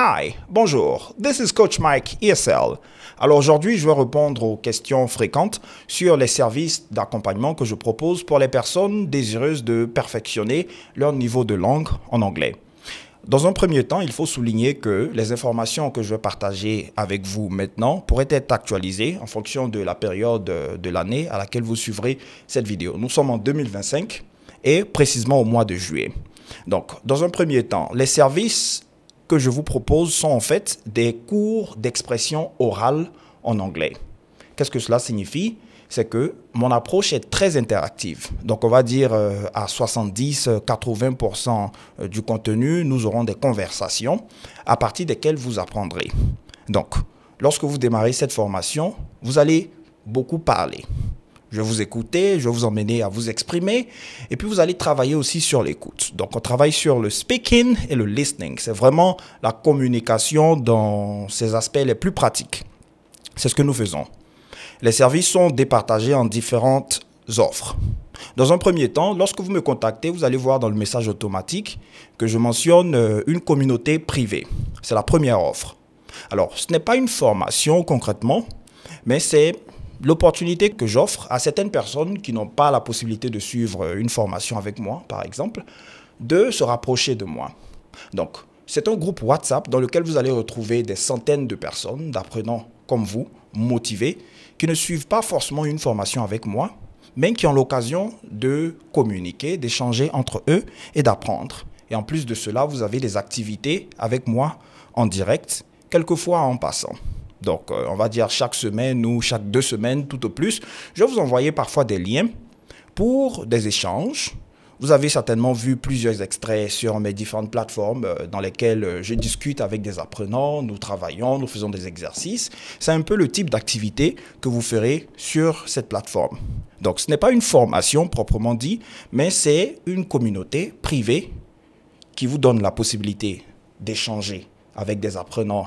Hi, bonjour, this is Coach Mike, ESL. Alors aujourd'hui, je vais répondre aux questions fréquentes sur les services d'accompagnement que je propose pour les personnes désireuses de perfectionner leur niveau de langue en anglais. Dans un premier temps, il faut souligner que les informations que je vais partager avec vous maintenant pourraient être actualisées en fonction de la période de l'année à laquelle vous suivrez cette vidéo. Nous sommes en 2025 et précisément au mois de juillet. Donc, dans un premier temps, les services que je vous propose sont en fait des cours d'expression orale en anglais. Qu'est-ce que cela signifie? C'est que mon approche est très interactive. Donc, on va dire à 70-80% du contenu, nous aurons des conversations à partir desquelles vous apprendrez. Donc, lorsque vous démarrez cette formation, vous allez beaucoup parler. Je vais vous écouter, je vais vous emmener à vous exprimer et puis vous allez travailler aussi sur l'écoute. Donc, on travaille sur le speaking et le listening. C'est vraiment la communication dans ses aspects les plus pratiques. C'est ce que nous faisons. Les services sont départagés en différentes offres. Dans un premier temps, lorsque vous me contactez, vous allez voir dans le message automatique que je mentionne une communauté privée. C'est la première offre. Alors, ce n'est pas une formation concrètement, mais c'est l'opportunité que j'offre à certaines personnes qui n'ont pas la possibilité de suivre une formation avec moi, par exemple, de se rapprocher de moi. Donc, c'est un groupe WhatsApp dans lequel vous allez retrouver des centaines de personnes, d'apprenants comme vous, motivés, qui ne suivent pas forcément une formation avec moi, mais qui ont l'occasion de communiquer, d'échanger entre eux et d'apprendre. Et en plus de cela, vous avez des activités avec moi en direct, quelquefois en passant. Donc, on va dire chaque semaine ou chaque 2 semaines, tout au plus, je vais vous envoyer parfois des liens pour des échanges. Vous avez certainement vu plusieurs extraits sur mes différentes plateformes dans lesquelles je discute avec des apprenants, nous travaillons, nous faisons des exercices. C'est un peu le type d'activité que vous ferez sur cette plateforme. Donc, ce n'est pas une formation proprement dit, mais c'est une communauté privée qui vous donne la possibilité d'échanger avec des apprenants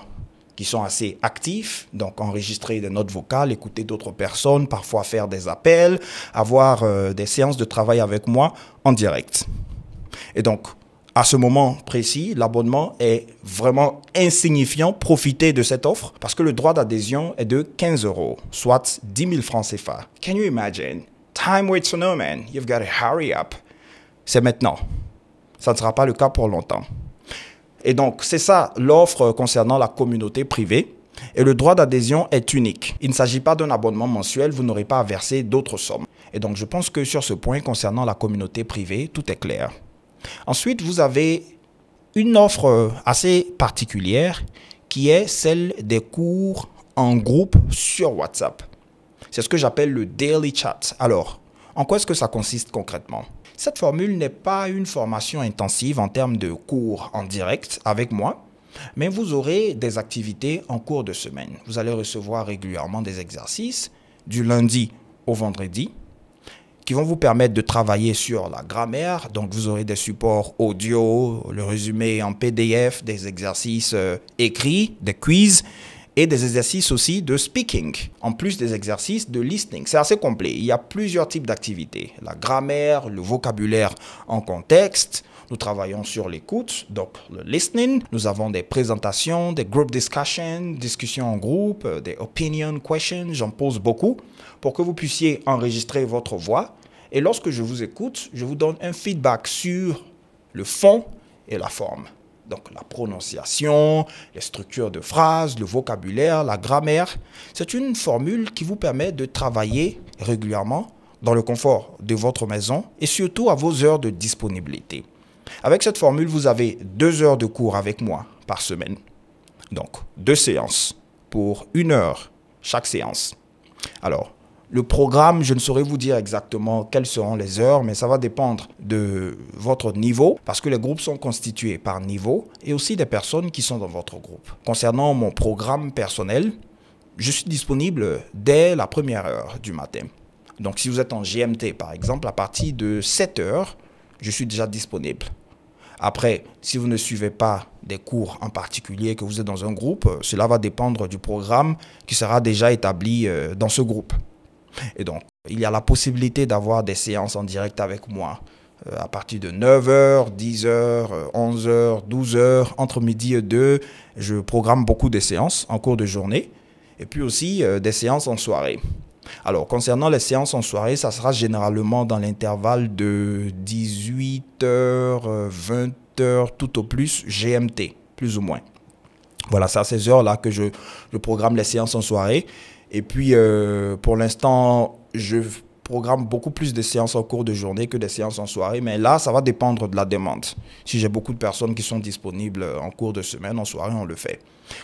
qui sont assez actifs, donc enregistrer des notes vocales, écouter d'autres personnes, parfois faire des appels, avoir des séances de travail avec moi en direct. Et donc, à ce moment précis, l'abonnement est vraiment insignifiant. Profitez de cette offre parce que le droit d'adhésion est de 15 €, soit 10 000 francs CFA. Can you imagine? Time waits for no man. You've got to hurry up. C'est maintenant. Ça ne sera pas le cas pour longtemps. Et donc, c'est ça l'offre concernant la communauté privée. Et le droit d'adhésion est unique. Il ne s'agit pas d'un abonnement mensuel, vous n'aurez pas à verser d'autres sommes. Et donc, je pense que sur ce point, concernant la communauté privée, tout est clair. Ensuite, vous avez une offre assez particulière qui est celle des cours en groupe sur WhatsApp. C'est ce que j'appelle le Daily Chat. Alors, en quoi est-ce que ça consiste concrètement ? Cette formule n'est pas une formation intensive en termes de cours en direct avec moi, mais vous aurez des activités en cours de semaine. Vous allez recevoir régulièrement des exercices du lundi au vendredi qui vont vous permettre de travailler sur la grammaire. Donc, vous aurez des supports audio, le résumé en PDF, des exercices écrits, des quiz et des exercices aussi de speaking, en plus des exercices de listening. C'est assez complet. Il y a plusieurs types d'activités. La grammaire, le vocabulaire en contexte. Nous travaillons sur l'écoute, donc le listening. Nous avons des présentations, des group discussions, discussions en groupe, des opinion questions. J'en pose beaucoup pour que vous puissiez enregistrer votre voix. Et lorsque je vous écoute, je vous donne un feedback sur le fond et la forme. Donc, la prononciation, les structures de phrases, le vocabulaire, la grammaire. C'est une formule qui vous permet de travailler régulièrement dans le confort de votre maison et surtout à vos heures de disponibilité. Avec cette formule, vous avez 2 heures de cours avec moi par semaine. Donc, 2 séances pour 1 heure chaque séance. Alors, le programme, je ne saurais vous dire exactement quelles seront les heures, mais ça va dépendre de votre niveau parce que les groupes sont constitués par niveau et aussi des personnes qui sont dans votre groupe. Concernant mon programme personnel, je suis disponible dès la première heure du matin. Donc, si vous êtes en GMT, par exemple, à partir de 7 heures, je suis déjà disponible. Après, si vous ne suivez pas des cours en particulier, que vous êtes dans un groupe, cela va dépendre du programme qui sera déjà établi dans ce groupe. Et donc, il y a la possibilité d'avoir des séances en direct avec moi À partir de 9h, 10h, 11h, 12h, entre midi et 2, je programme beaucoup de séances en cours de journée et puis aussi des séances en soirée. Alors, concernant les séances en soirée, ça sera généralement dans l'intervalle de 18h, 20h, tout au plus GMT, plus ou moins. Voilà, c'est à ces heures-là que je programme les séances en soirée. Et puis, pour l'instant, je programme beaucoup plus de séances en cours de journée que des séances en soirée. Mais là, ça va dépendre de la demande. Si j'ai beaucoup de personnes qui sont disponibles en cours de semaine, en soirée, on le fait.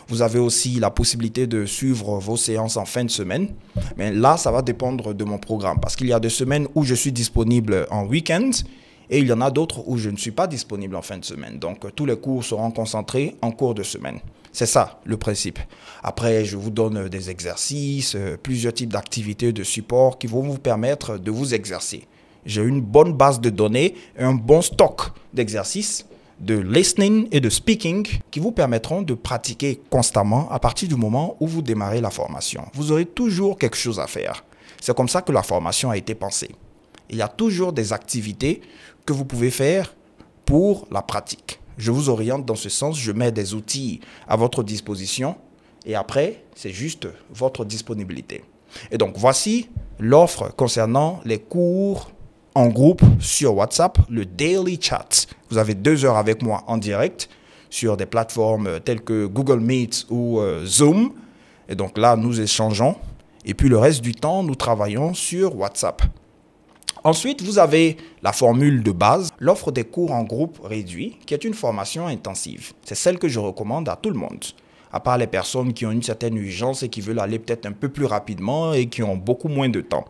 Vous avez aussi la possibilité de suivre vos séances en fin de semaine. Mais là, ça va dépendre de mon programme. Parce qu'il y a des semaines où je suis disponible en week-end. Et il y en a d'autres où je ne suis pas disponible en fin de semaine. Donc, tous les cours seront concentrés en cours de semaine. C'est ça, le principe. Après, je vous donne des exercices, plusieurs types d'activités de support qui vont vous permettre de vous exercer. J'ai une bonne base de données, un bon stock d'exercices, de listening et de speaking qui vous permettront de pratiquer constamment à partir du moment où vous démarrez la formation. Vous aurez toujours quelque chose à faire. C'est comme ça que la formation a été pensée. Il y a toujours des activités que vous pouvez faire pour la pratique. Je vous oriente dans ce sens, je mets des outils à votre disposition et après, c'est juste votre disponibilité. Et donc, voici l'offre concernant les cours en groupe sur WhatsApp, le Daily Chat. Vous avez 2 heures avec moi en direct sur des plateformes telles que Google Meet ou Zoom. Et donc là, nous échangeons. Et puis le reste du temps, nous travaillons sur WhatsApp. Ensuite, vous avez la formule de base, l'offre des cours en groupe réduit, qui est une formation intensive. C'est celle que je recommande à tout le monde, à part les personnes qui ont une certaine urgence et qui veulent aller peut-être un peu plus rapidement et qui ont beaucoup moins de temps.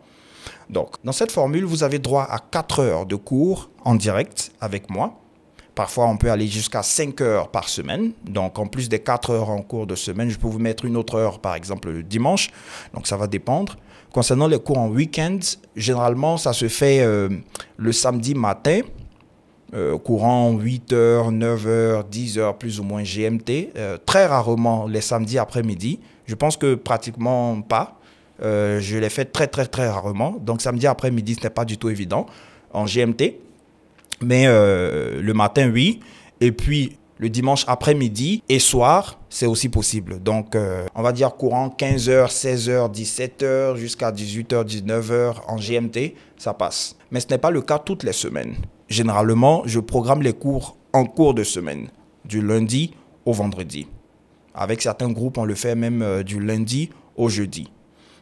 Donc, dans cette formule, vous avez droit à 4 heures de cours en direct avec moi. Parfois, on peut aller jusqu'à 5 heures par semaine. Donc, en plus des 4 heures en cours de semaine, je peux vous mettre une autre heure, par exemple, le dimanche. Donc, ça va dépendre. Concernant les cours en week-end, généralement, ça se fait le samedi matin, courant 8h, 9h, 10h, plus ou moins GMT. Très rarement les samedis après-midi. Je pense que pratiquement pas. Je les fais très rarement. Donc, samedi après-midi, ce n'est pas du tout évident en GMT. Mais le matin, oui. Et puis, le dimanche après-midi et soir, c'est aussi possible. Donc, on va dire courant 15h, 16h, 17h jusqu'à 18h, 19h en GMT, ça passe. Mais ce n'est pas le cas toutes les semaines. Généralement, je programme les cours en cours de semaine, du lundi au vendredi. Avec certains groupes, on le fait même du lundi au jeudi.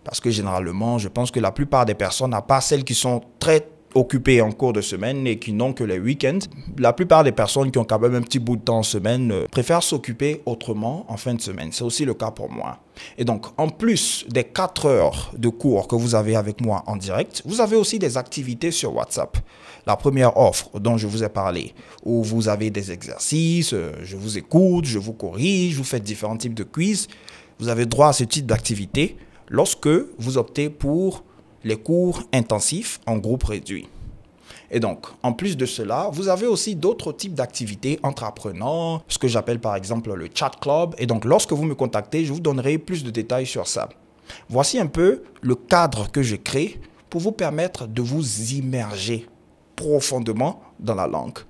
Parce que généralement, je pense que la plupart des personnes, à part celles qui sont très occupés en cours de semaine et qui n'ont que les week-ends, la plupart des personnes qui ont quand même un petit bout de temps en semaine préfèrent s'occuper autrement en fin de semaine. C'est aussi le cas pour moi. Et donc, en plus des 4 heures de cours que vous avez avec moi en direct, vous avez aussi des activités sur WhatsApp. La première offre dont je vous ai parlé, où vous avez des exercices, je vous écoute, je vous corrige, vous faites différents types de quiz. Vous avez droit à ce type d'activité lorsque vous optez pour les cours intensifs en groupe réduit. Et donc, en plus de cela, vous avez aussi d'autres types d'activités entre apprenants, ce que j'appelle par exemple le chat club. Et donc, lorsque vous me contactez, je vous donnerai plus de détails sur ça. Voici un peu le cadre que je crée pour vous permettre de vous immerger profondément dans la langue.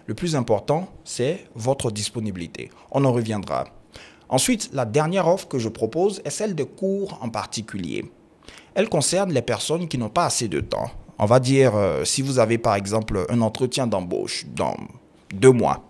Le plus important, c'est votre disponibilité. On en reviendra. Ensuite, la dernière offre que je propose est celle de cours en particulier. Elle concerne les personnes qui n'ont pas assez de temps. On va dire, si vous avez par exemple un entretien d'embauche dans 2 mois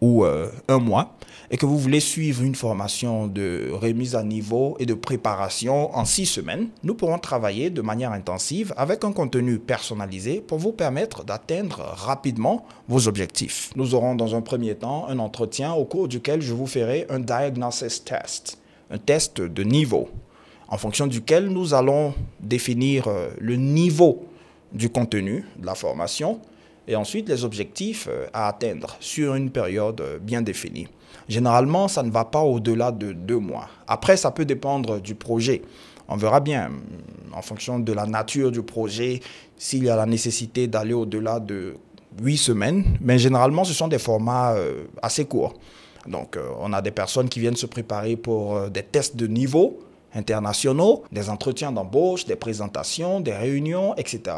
ou 1 mois et que vous voulez suivre une formation de remise à niveau et de préparation en 6 semaines, nous pourrons travailler de manière intensive avec un contenu personnalisé pour vous permettre d'atteindre rapidement vos objectifs. Nous aurons dans un premier temps un entretien au cours duquel je vous ferai un diagnosis test, un test de niveau, en fonction duquel nous allons définir le niveau du contenu de la formation et ensuite les objectifs à atteindre sur une période bien définie. Généralement, ça ne va pas au-delà de 2 mois. Après, ça peut dépendre du projet. On verra bien, en fonction de la nature du projet, s'il y a la nécessité d'aller au-delà de 8 semaines. Mais généralement, ce sont des formats assez courts. Donc, on a des personnes qui viennent se préparer pour des tests de niveau internationaux, des entretiens d'embauche, des présentations, des réunions, etc.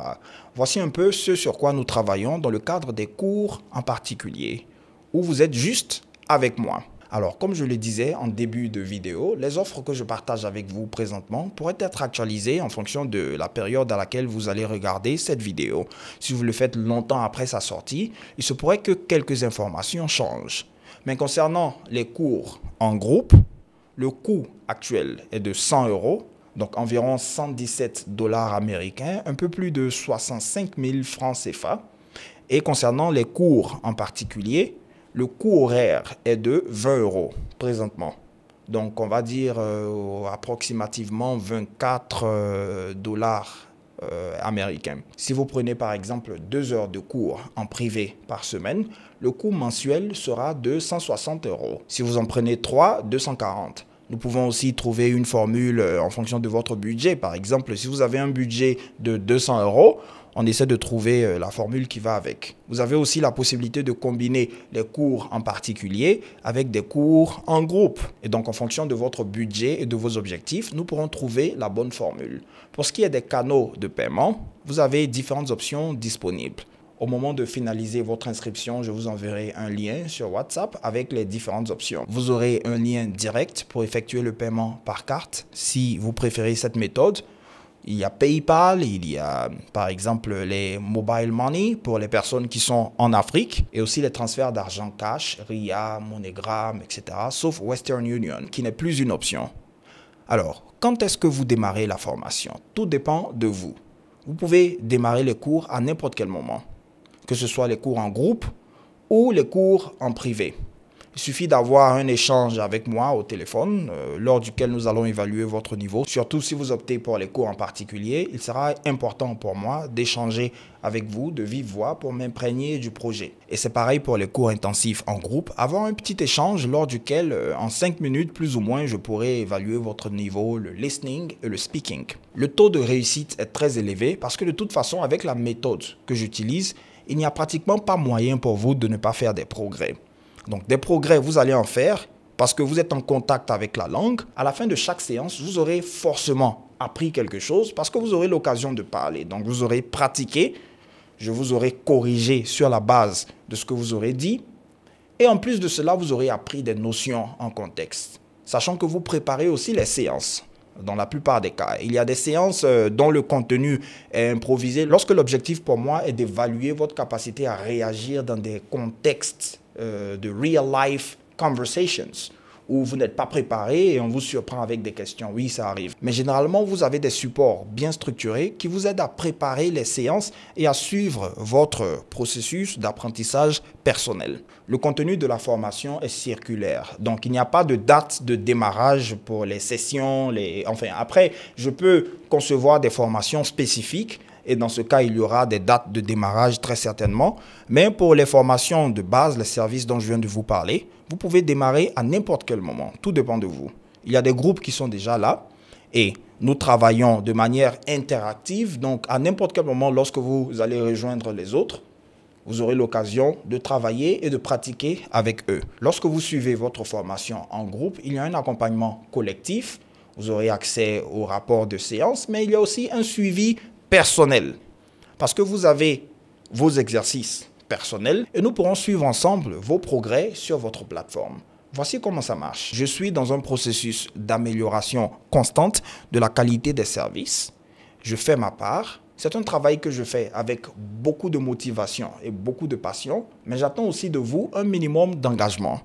Voici un peu ce sur quoi nous travaillons dans le cadre des cours en particulier, où vous êtes juste avec moi. Alors, comme je le disais en début de vidéo, les offres que je partage avec vous présentement pourraient être actualisées en fonction de la période à laquelle vous allez regarder cette vidéo. Si vous le faites longtemps après sa sortie, il se pourrait que quelques informations changent. Mais concernant les cours en groupe, le coût actuel est de 100 €, donc environ 117 $ américains, un peu plus de 65 000 francs CFA. Et concernant les cours en particulier, le coût horaire est de 20 € présentement. Donc, on va dire approximativement 24 $ américains. Si vous prenez par exemple 2 heures de cours en privé par semaine, le coût mensuel sera de 160 €. Si vous en prenez 3, 240 €. Nous pouvons aussi trouver une formule en fonction de votre budget. Par exemple, si vous avez un budget de 200 €, on essaie de trouver la formule qui va avec. Vous avez aussi la possibilité de combiner les cours en particulier avec des cours en groupe. Et donc, en fonction de votre budget et de vos objectifs, nous pourrons trouver la bonne formule. Pour ce qui est des canaux de paiement, vous avez différentes options disponibles. Au moment de finaliser votre inscription, je vous enverrai un lien sur WhatsApp avec les différentes options. Vous aurez un lien direct pour effectuer le paiement par carte si vous préférez cette méthode. Il y a PayPal, il y a par exemple les mobile money pour les personnes qui sont en Afrique et aussi les transferts d'argent cash, RIA, MoneyGram, etc. sauf Western Union qui n'est plus une option. Alors, quand est-ce que vous démarrez la formation? Tout dépend de vous. Vous pouvez démarrer les cours à n'importe quel moment, que ce soit les cours en groupe ou les cours en privé. Il suffit d'avoir un échange avec moi au téléphone lors duquel nous allons évaluer votre niveau. Surtout si vous optez pour les cours en particulier, il sera important pour moi d'échanger avec vous de vive voix pour m'imprégner du projet. Et c'est pareil pour les cours intensifs en groupe. Avoir un petit échange lors duquel en 5 minutes plus ou moins je pourrai évaluer votre niveau, le listening et le speaking. Le taux de réussite est très élevé parce que de toute façon avec la méthode que j'utilise, il n'y a pratiquement pas moyen pour vous de ne pas faire des progrès. Donc, des progrès, vous allez en faire parce que vous êtes en contact avec la langue. À la fin de chaque séance, vous aurez forcément appris quelque chose parce que vous aurez l'occasion de parler. Donc, vous aurez pratiqué, je vous aurai corrigé sur la base de ce que vous aurez dit. Et en plus de cela, vous aurez appris des notions en contexte, sachant que vous préparez aussi les séances. Dans la plupart des cas, il y a des séances dont le contenu est improvisé. Lorsque l'objectif pour moi est d'évaluer votre capacité à réagir dans des contextes de real-life conversations où vous n'êtes pas préparé et on vous surprend avec des questions. Oui, ça arrive. Mais généralement, vous avez des supports bien structurés qui vous aident à préparer les séances et à suivre votre processus d'apprentissage personnel. Le contenu de la formation est circulaire. Donc, il n'y a pas de date de démarrage pour les sessions. Enfin, après, je peux concevoir des formations spécifiques. Et dans ce cas, il y aura des dates de démarrage très certainement. Mais pour les formations de base, les services dont je viens de vous parler, vous pouvez démarrer à n'importe quel moment. Tout dépend de vous. Il y a des groupes qui sont déjà là et nous travaillons de manière interactive. Donc, à n'importe quel moment, lorsque vous allez rejoindre les autres, vous aurez l'occasion de travailler et de pratiquer avec eux. Lorsque vous suivez votre formation en groupe, il y a un accompagnement collectif. Vous aurez accès au rapport de séance, mais il y a aussi un suivi personnel, parce que vous avez vos exercices personnels et nous pourrons suivre ensemble vos progrès sur votre plateforme. Voici comment ça marche. Je suis dans un processus d'amélioration constante de la qualité des services. Je fais ma part. C'est un travail que je fais avec beaucoup de motivation et beaucoup de passion, mais j'attends aussi de vous un minimum d'engagement.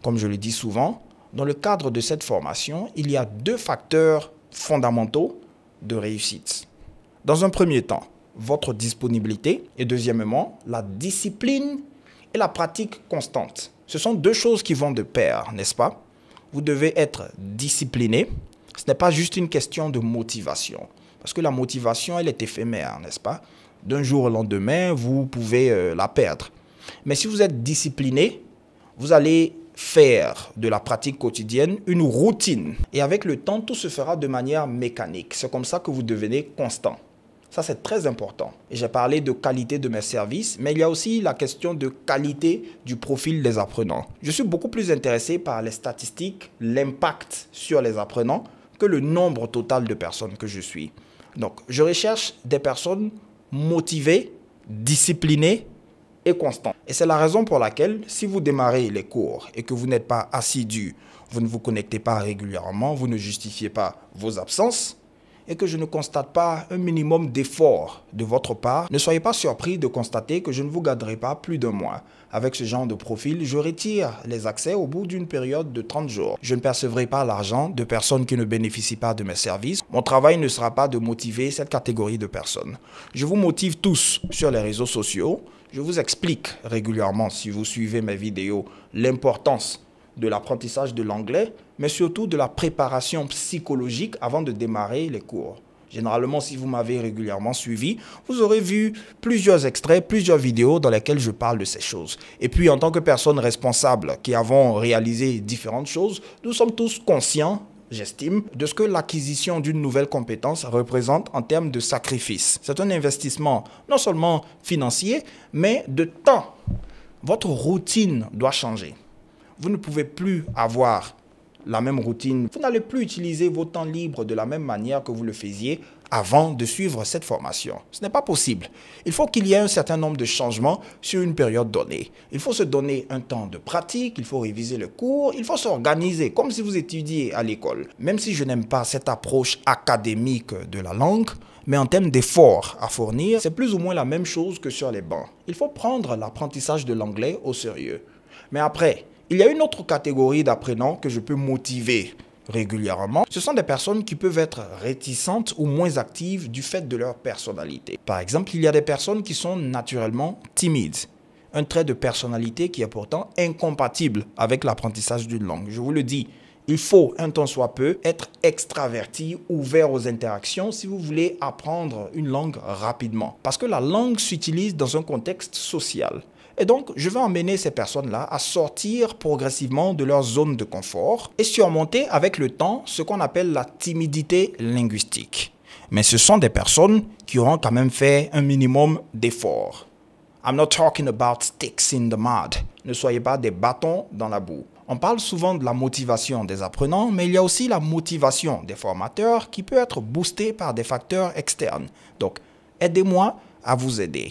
Comme je le dis souvent, dans le cadre de cette formation, il y a 2 facteurs fondamentaux de réussite. Dans un premier temps, votre disponibilité et deuxièmement, la discipline et la pratique constante. Ce sont 2 choses qui vont de pair, n'est-ce pas? Vous devez être discipliné. Ce n'est pas juste une question de motivation. Parce que la motivation, elle est éphémère, n'est-ce pas? D'un jour au lendemain, vous pouvez la perdre. Mais si vous êtes discipliné, vous allez faire de la pratique quotidienne une routine. Et avec le temps, tout se fera de manière mécanique. C'est comme ça que vous devenez constant. Ça, c'est très important. Et j'ai parlé de qualité de mes services, mais il y a aussi la question de qualité du profil des apprenants. Je suis beaucoup plus intéressé par les statistiques, l'impact sur les apprenants, que le nombre total de personnes que je suis. Donc, je recherche des personnes motivées, disciplinées et constantes. Et c'est la raison pour laquelle, si vous démarrez les cours et que vous n'êtes pas assidu, vous ne vous connectez pas régulièrement, vous ne justifiez pas vos absences, et que je ne constate pas un minimum d'effort de votre part, ne soyez pas surpris de constater que je ne vous garderai pas plus d'un mois. Avec ce genre de profil, je retire les accès au bout d'une période de 30 jours. Je ne percevrai pas l'argent de personnes qui ne bénéficient pas de mes services. Mon travail ne sera pas de motiver cette catégorie de personnes. Je vous motive tous sur les réseaux sociaux. Je vous explique régulièrement, si vous suivez mes vidéos, l'importance de l'apprentissage de l'anglais, mais surtout de la préparation psychologique avant de démarrer les cours. Généralement, si vous m'avez régulièrement suivi, vous aurez vu plusieurs extraits, plusieurs vidéos dans lesquelles je parle de ces choses. Et puis, en tant que personne responsable qui avons réalisé différentes choses, nous sommes tous conscients, j'estime, de ce que l'acquisition d'une nouvelle compétence représente en termes de sacrifice. C'est un investissement non seulement financier, mais de temps. Votre routine doit changer. Vous ne pouvez plus avoir la même routine. Vous n'allez plus utiliser vos temps libres de la même manière que vous le faisiez avant de suivre cette formation. Ce n'est pas possible. Il faut qu'il y ait un certain nombre de changements sur une période donnée. Il faut se donner un temps de pratique, il faut réviser le cours, il faut s'organiser comme si vous étudiez à l'école. Même si je n'aime pas cette approche académique de la langue, mais en termes d'efforts à fournir, c'est plus ou moins la même chose que sur les bancs. Il faut prendre l'apprentissage de l'anglais au sérieux. Mais après, il y a une autre catégorie d'apprenants que je peux motiver régulièrement. Ce sont des personnes qui peuvent être réticentes ou moins actives du fait de leur personnalité. Par exemple, il y a des personnes qui sont naturellement timides. Un trait de personnalité qui est pourtant incompatible avec l'apprentissage d'une langue. Je vous le dis, il faut, un tant soit peu, être extraverti, ouvert aux interactions si vous voulez apprendre une langue rapidement. Parce que la langue s'utilise dans un contexte social. Et donc, je vais emmener ces personnes-là à sortir progressivement de leur zone de confort et surmonter avec le temps ce qu'on appelle la timidité linguistique. Mais ce sont des personnes qui auront quand même fait un minimum d'efforts. I'm not talking about sticks in the mud. Ne soyez pas des bâtons dans la boue. On parle souvent de la motivation des apprenants, mais il y a aussi la motivation des formateurs qui peut être boostée par des facteurs externes. Donc, aidez-moi à vous aider.